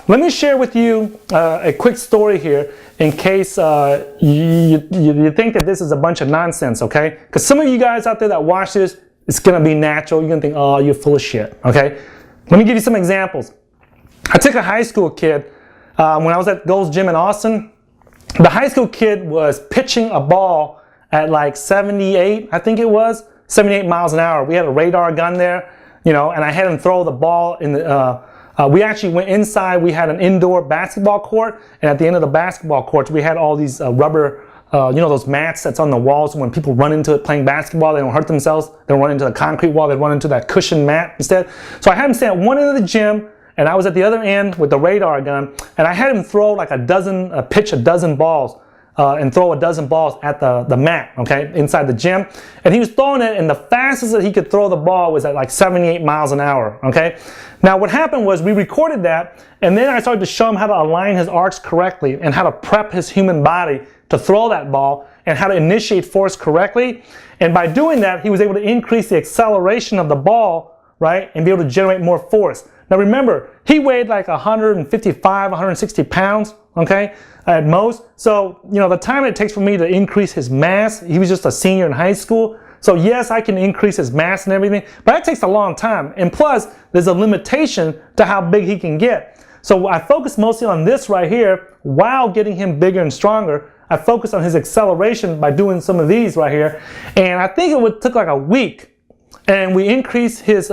Let me share with you a quick story here in case you think that this is a bunch of nonsense, okay? Because some of you guys out there that watch this, it's going to be natural. You're going to think, oh, you're full of shit, okay? Let me give you some examples. I took a high school kid when I was at Gold's Gym in Austin. The high school kid was pitching a ball at like 78, I think it was, 78 miles an hour. We had a radar gun there, you know, and I had him throw the ball in the, we actually went inside. We had an indoor basketball court, and at the end of the basketball court, we had all these rubber, you know, those mats that's on the walls. When people run into it playing basketball, they don't hurt themselves. They don't run into the concrete wall. They run into that cushion mat instead. So I had him stand at one end of the gym, and I was at the other end with the radar gun, and I had him throw like pitch a dozen balls. And throw a dozen balls at the mat, okay, inside the gym. And he was throwing it, and the fastest that he could throw the ball was at like 78 miles an hour, okay? Now what happened was we recorded that, and then I started to show him how to align his arcs correctly and how to prep his human body to throw that ball and how to initiate force correctly. And by doing that, he was able to increase the acceleration of the ball, right, and be able to generate more force. Now remember, he weighed like 155, 160 pounds, okay, at most. So, you know, the time it takes for me to increase his mass, he was just a senior in high school. So yes, I can increase his mass and everything, but that takes a long time. And plus, there's a limitation to how big he can get. So I focus mostly on this right here while getting him bigger and stronger. I focus on his acceleration by doing some of these right here. And I think it took like a week, and we increased his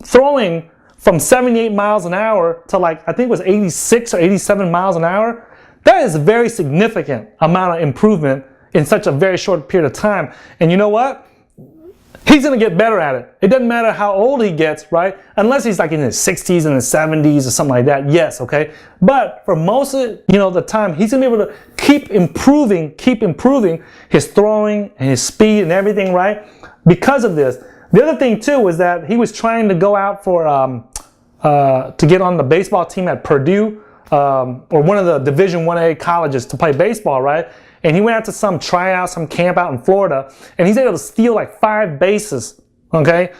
throwing from 78 miles an hour to like, I think it was 86 or 87 miles an hour. That is a very significant amount of improvement in such a very short period of time. And you know what? He's going to get better at it. It doesn't matter how old he gets, right? Unless he's like in his 60s and his 70s or something like that. Yes, okay? But for most of, you know, the time, he's going to be able to keep improving his throwing and his speed and everything, right? Because of this. The other thing too was that he was trying to go out for to get on the baseball team at Purdue, or one of the Division 1A colleges to play baseball, right? And he went out to some tryout, some camp out in Florida, and he's able to steal like 5 bases, okay?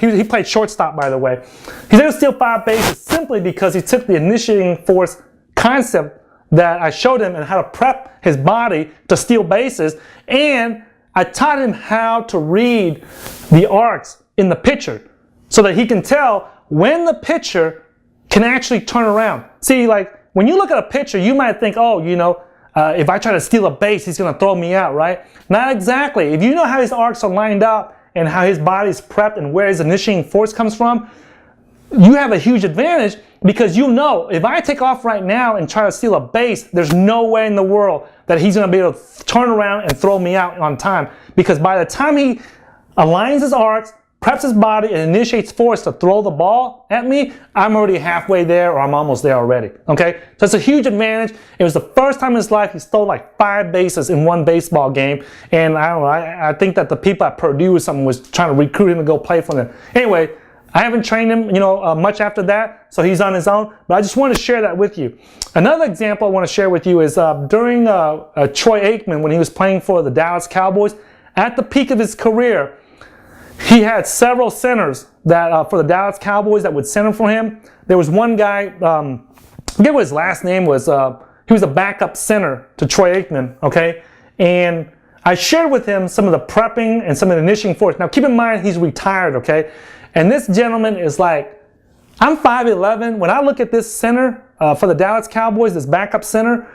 He played shortstop, by the way. He's able to steal 5 bases simply because he took the initiating force concept that I showed him and how to prep his body to steal bases, and I taught him how to read the arcs in the pitcher so that he can tell when the pitcher can actually turn around. See, like when you look at a pitcher, you might think, oh, you know, if I try to steal a base, he's going to throw me out, right? Not exactly. If you know how his arcs are lined up and how his body's prepped and where his initiating force comes from, you have a huge advantage because you know if I take off right now and try to steal a base, there's no way in the world that he's going to be able to turn around and throw me out on time. Because by the time he aligns his arcs, preps his body, and initiates force to throw the ball at me, I'm already halfway there or I'm almost there already, okay? So it's a huge advantage. It was the first time in his life he stole like 5 bases in one baseball game. And I don't know, I think that the people at Purdue or something was trying to recruit him to go play for them. Anyway, I haven't trained him, you know, much after that, so he's on his own. But I just want to share that with you. Another example I want to share with you is during Troy Aikman, when he was playing for the Dallas Cowboys, at the peak of his career, he had several centers that for the Dallas Cowboys that would center for him. There was one guy, I forget what his last name was. He was a backup center to Troy Aikman, okay? And I shared with him some of the prepping and some of the initiating force. Now keep in mind he's retired, okay? And this gentleman is like, I'm 5'11". When I look at this center for the Dallas Cowboys, this backup center,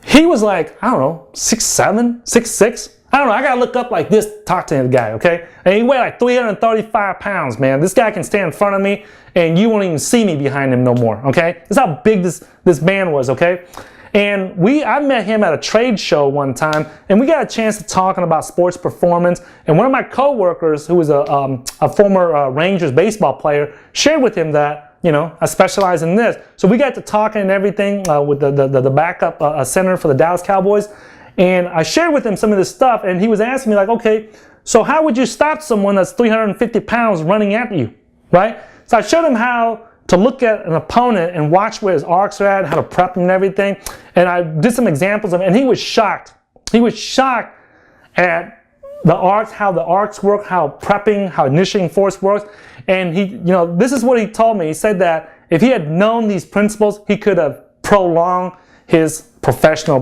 he was like, I don't know, 6'7", 6'6". I don't know, I gotta look up like this to talk to the guy, okay? And he weighed like 335 pounds, man. This guy can stand in front of me and you won't even see me behind him no more, okay? That's how big this man was, okay? And I met him at a trade show one time, and we got a chance to talking about sports performance. And one of my coworkers, who was a former Rangers baseball player, shared with him that, you know, I specialize in this. So we got to talking and everything with the backup center for the Dallas Cowboys. And I shared with him some of this stuff, and he was asking me like, okay, so how would you stop someone that's 350 pounds running at you, right? So I showed him how to look at an opponent and watch where his arcs are at, how to prep him and everything. And I did some examples of it, and he was shocked. He was shocked at the arcs, how the arcs work, how prepping, how initiating force works. And he, you know, this is what he told me. He said that if he had known these principles, he could have prolonged his professional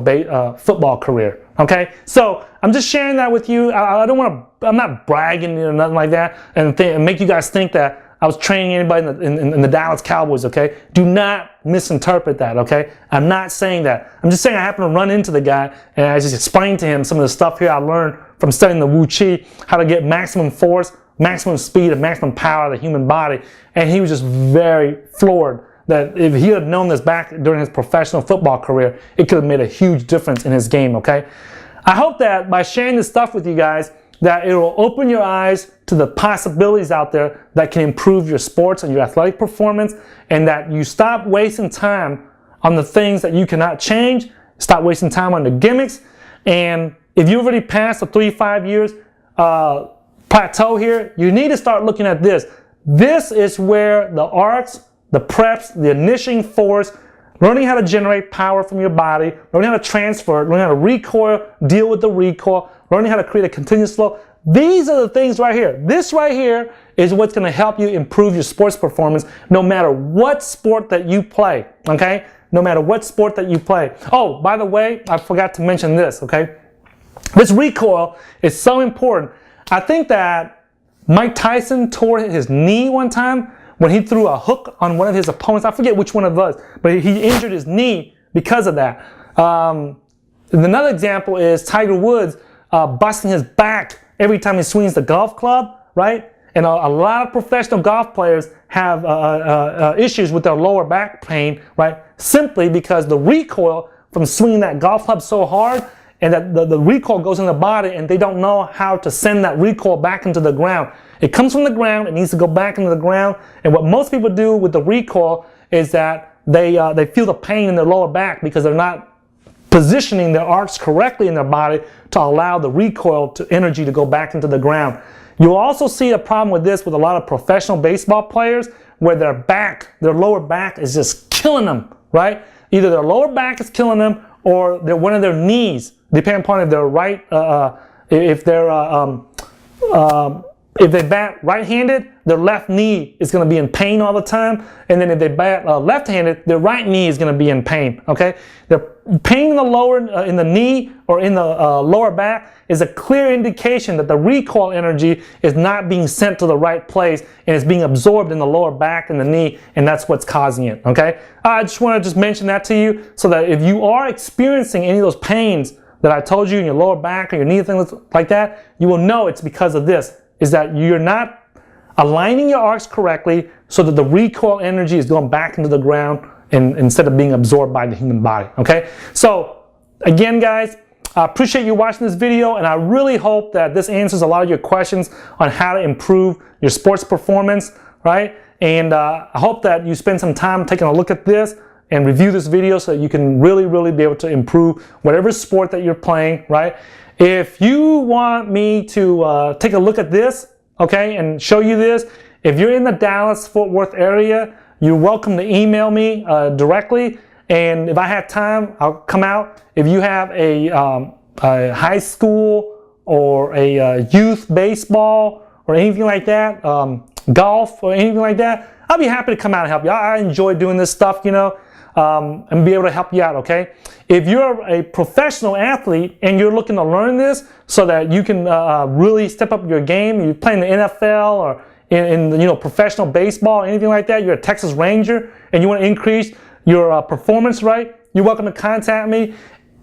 football career. Okay, so I'm just sharing that with you. I don't want to, I'm not bragging or nothing like that and make you guys think that I was training anybody in the Dallas Cowboys, okay? Do not misinterpret that, okay? I'm not saying that. I'm just saying I happened to run into the guy and I just explained to him some of the stuff here I learned from studying the Wu Chi, how to get maximum force, maximum speed, and maximum power of the human body. And he was just very floored that if he had known this back during his professional football career, it could have made a huge difference in his game, okay? I hope that by sharing this stuff with you guys, that it will open your eyes to the possibilities out there that can improve your sports and your athletic performance, and that you stop wasting time on the things that you cannot change, stop wasting time on the gimmicks, and if you've already passed the 3-5 years plateau here, you need to start looking at this. This is where the arcs, the preps, the initiating force, learning how to generate power from your body, learning how to transfer it, learning how to recoil, deal with the recoil, learning how to create a continuous flow. These are the things right here. This right here is what's going to help you improve your sports performance no matter what sport that you play, okay? No matter what sport that you play. Oh, by the way, I forgot to mention this, okay? This recoil is so important. I think that Mike Tyson tore his knee one time when he threw a hook on one of his opponents. I forget which one it was, but he injured his knee because of that. Another example is Tiger Woods busting his back every time he swings the golf club, right? And a lot of professional golf players have issues with their lower back pain, right? Simply because the recoil from swinging that golf club so hard, and that the recoil goes in the body, and they don't know how to send that recoil back into the ground. It comes from the ground, it needs to go back into the ground, and what most people do with the recoil is that they feel the pain in their lower back because they're not positioning their arcs correctly in their body to allow the recoil energy to go back into the ground. You'll also see a problem with this with a lot of professional baseball players where their lower back is just killing them, right? Either their lower back is killing them or one of their knees, depending upon if they're if they bat right-handed, their left knee is going to be in pain all the time. And then if they bat left-handed, their right knee is going to be in pain, okay? The pain in the in the knee or in the lower back is a clear indication that the recoil energy is not being sent to the right place and is being absorbed in the lower back and the knee, and that's what's causing it, okay? I just want to mention that to you so that if you are experiencing any of those pains that I told you in your lower back or your knee, things like that, you will know it's because of this. Is that you're not aligning your arcs correctly so that the recoil energy is going back into the ground instead of being absorbed by the human body, okay? So, again, guys, I appreciate you watching this video, and I really hope that this answers a lot of your questions on how to improve your sports performance, right? And I hope that you spend some time taking a look at this and review this video so that you can really, really be able to improve whatever sport that you're playing, right? If you want me to take a look at this, okay, and show you this, if you're in the Dallas-Fort Worth area, you're welcome to email me directly, and if I have time, I'll come out. If you have a high school or a youth baseball or anything like that, golf or anything like that, I'll be happy to come out and help you. I enjoy doing this stuff, you know, and be able to help you out, okay? If you're a professional athlete and you're looking to learn this so that you can really step up your game, you're playing the NFL or in professional baseball, anything like that, you're a Texas Ranger and you want to increase your performance, right? You're welcome to contact me.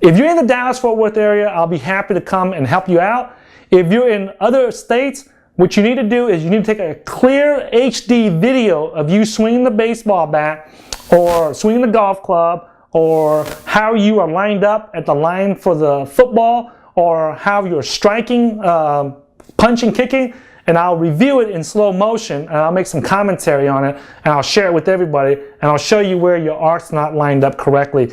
If you're in the Dallas-Fort Worth area, I'll be happy to come and help you out. If you're in other states, what you need to do is you need to take a clear HD video of you swinging the baseball bat or swinging the golf club, or how you are lined up at the line for the football, or how you're striking, punching, kicking, and I'll review it in slow motion, and I'll make some commentary on it, and I'll share it with everybody, and I'll show you where your arc's not lined up correctly.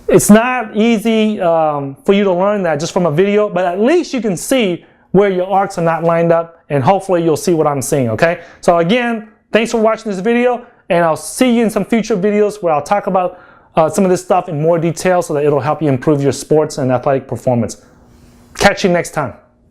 It's not easy for you to learn that just from a video, but at least you can see where your arcs are not lined up, and hopefully you'll see what I'm seeing, okay? So again, thanks for watching this video, and I'll see you in some future videos where I'll talk about some of this stuff in more detail so that it'll help you improve your sports and athletic performance. Catch you next time.